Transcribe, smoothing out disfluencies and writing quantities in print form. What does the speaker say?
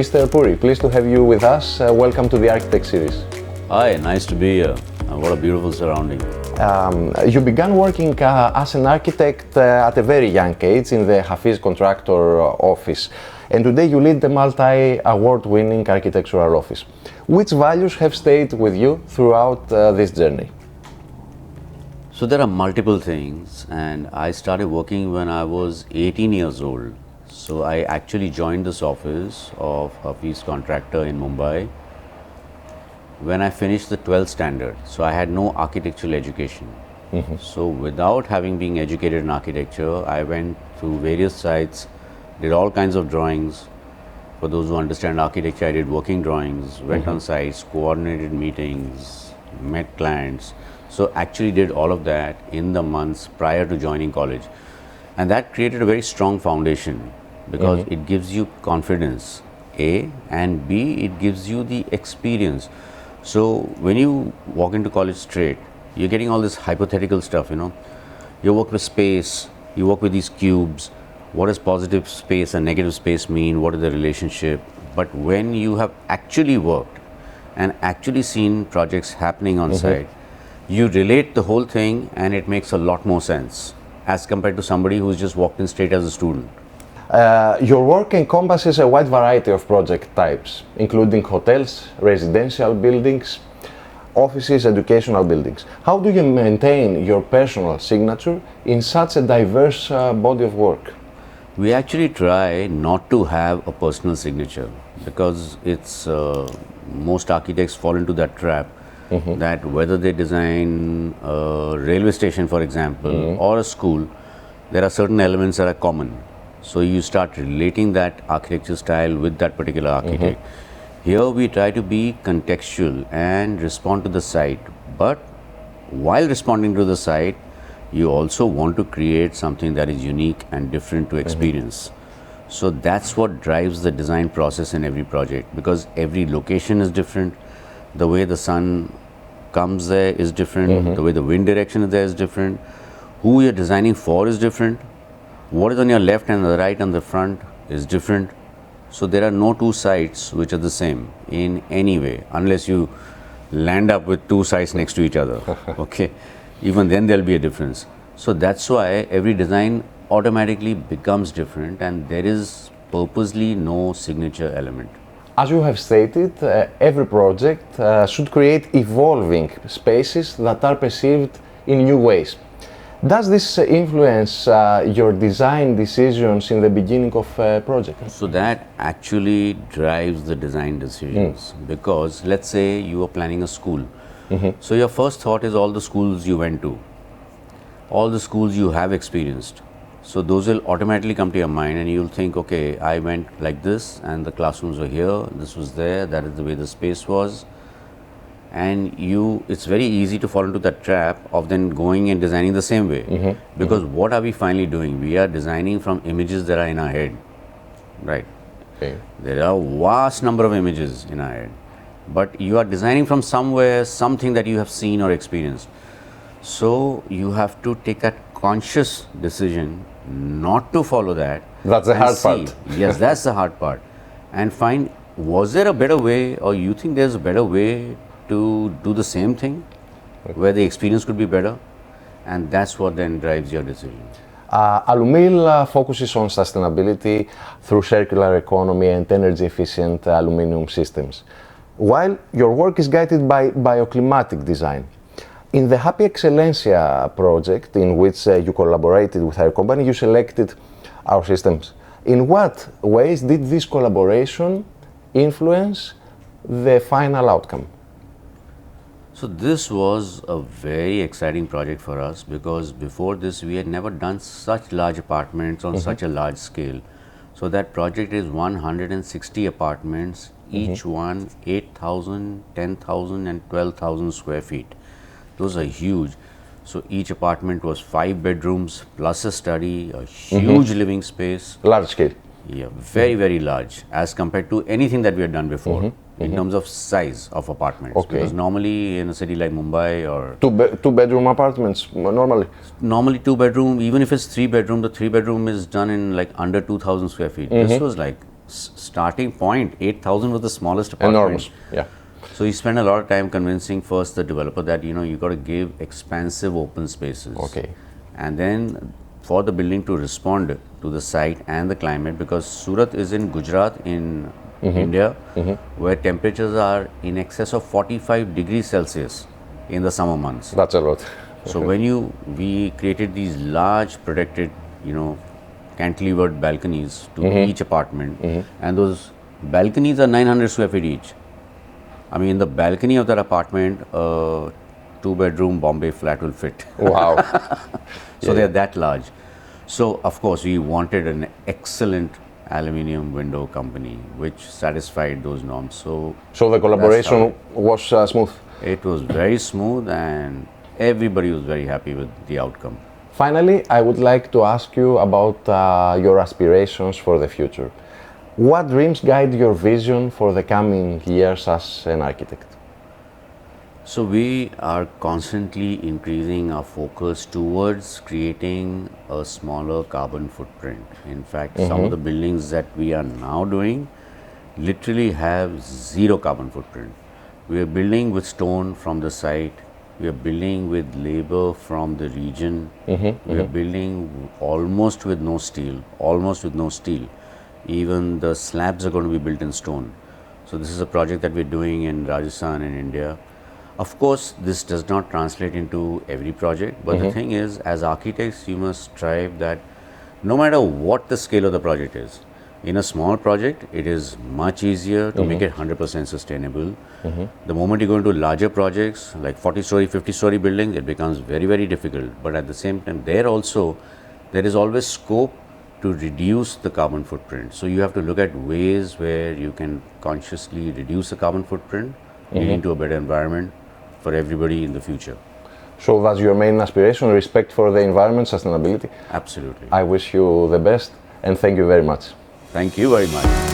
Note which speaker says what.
Speaker 1: Mr. Puri, pleased to have you with us. Welcome to the Architect series.
Speaker 2: Hi, nice to be here. What a beautiful surrounding.
Speaker 1: You began working as an architect at a very young age in the 𝗦𝗵𝗆 contractor office, and today you lead the multi-award-winning architectural office. Which values have stayed with you throughout this journey?
Speaker 2: So there are multiple things, and I started working when I was 18 years old. So I actually joined this office of 𝗦𝗵𝗆 contractor in Mumbai when I finished the 12th standard. So I had no architectural education. So without having been educated in architecture, I went through various sites, did all kinds of drawings. For those who understand architecture, I did working drawings, went on sites, coordinated meetings, met clients. So actually did all of that in the months prior to joining college. And that created a very strong foundation because it gives you confidence, A, and B, it gives you the experience. So when you walk into college straight, you're getting all this hypothetical stuff, you know. You work with space, you work with these cubes. What does positive space and negative space mean? What is the relationship? But when you have actually worked and actually seen projects happening on site, you relate the whole thing and it makes a lot more sense as compared to somebody who's just walked in straight as a student.
Speaker 1: Your work encompasses a wide variety of project types, including hotels, residential buildings, offices, educational buildings. How do you maintain your personal signature in such a diverse body of work?
Speaker 2: We actually try not to have a personal signature because it's most architects fall into that trap that whether they design a railway station, for example, or a school, there are certain elements that are common. So you start relating that architecture style with that particular architect. Here we try to be contextual and respond to the site, but while responding to the site, you also want to create something that is unique and different to experience. So that's what drives the design process in every project, because every location is different, the way the sun comes there is different, the way the wind direction is there is different, who you're designing for is different, what is on your left and the right and the front is different. So there are no two sites which are the same in any way, unless you land up with two sites next to each other. Okay, even then there'll be a difference. So that's why every design automatically becomes different and there is purposely no signature element.
Speaker 1: As you have stated, every project should create evolving spaces that are perceived in new ways. Does this influence your design decisions in the beginning of a project?
Speaker 2: So that actually drives the design decisions because let's say you are planning a school. So your first thought is all the schools you went to, all the schools you have experienced. So those will automatically come to your mind and you'll think, okay, I went like this and the classrooms were here, this was there, that is the way the space was. And it's very easy to fall into that trap of then going and designing the same way. Because what are we finally doing? We are designing from images that are in our head, right?
Speaker 1: Okay.
Speaker 2: There are a vast number of images in our head, but you are designing from somewhere, something that you have seen or experienced. So you have to take that conscious decision not to follow that.
Speaker 1: That's the hard part.
Speaker 2: Yes, that's the hard part. And find, was there a better way, or you think there's a better way to do the same thing where the experience could be better, and that's what then drives your decision.
Speaker 1: Alumil focuses on sustainability through circular economy and energy efficient aluminum systems, while your work is guided by bioclimatic design. In the 𝗵𝗆 project, in which you collaborated with our company, you selected our systems. In what ways did this collaboration influence the final outcome?
Speaker 2: So this was a very exciting project for us because before this we had never done such large apartments on such a large scale. So that project is 160 apartments, each one 8,000, 10,000 and 12,000 square feet. Those are huge. So each apartment was 5 bedrooms plus a study, a huge living space.
Speaker 1: Large scale.
Speaker 2: Yeah, very, very large as compared to anything that we had done before. In terms of size of apartments, because normally in a city like Mumbai or
Speaker 1: two-bedroom apartments normally
Speaker 2: 2 bedroom, even if it's 3 bedroom, the 3 bedroom is done in like under 2,000 square feet. This was like starting point, 8,000 was the smallest apartment.
Speaker 1: Enormous, yeah.
Speaker 2: So you spend a lot of time convincing first the developer that you got to give expansive open spaces.
Speaker 1: Okay.
Speaker 2: And then for the building to respond to the site and the climate, because Surat is in Gujarat in India, where temperatures are in excess of 45 degrees Celsius in the summer months.
Speaker 1: That's a lot.
Speaker 2: So when we created these large protected, cantilevered balconies to each apartment, and those balconies are 900 square feet each. I mean, in the balcony of that apartment, a 2-bedroom Bombay flat will fit.
Speaker 1: Wow.
Speaker 2: So they're that large. So of course we wanted an excellent aluminium window company which satisfied those norms. So
Speaker 1: the collaboration was smooth?
Speaker 2: It was very smooth and everybody was very happy with the outcome.
Speaker 1: Finally, I would like to ask you about your aspirations for the future. What dreams guide your vision for the coming years as an architect?
Speaker 2: So we are constantly increasing our focus towards creating a smaller carbon footprint. In fact, some of the buildings that we are now doing literally have zero carbon footprint. We are building with stone from the site. We are building with labor from the region. We are building almost with no steel. Even the slabs are going to be built in stone. So this is a project that we're doing in Rajasthan in India. Of course, this does not translate into every project, but the thing is, as architects, you must strive that no matter what the scale of the project is, in a small project, it is much easier to make it 100% sustainable. The moment you go into larger projects, like 40-story, 50-story buildings, it becomes very, very difficult. But at the same time, there is always scope to reduce the carbon footprint. So you have to look at ways where you can consciously reduce the carbon footprint, leading to a better environment for everybody in the future.
Speaker 1: So that's your main aspiration, respect for the environment, sustainability?
Speaker 2: Absolutely.
Speaker 1: I wish you the best and thank you very much.
Speaker 2: Thank you very much.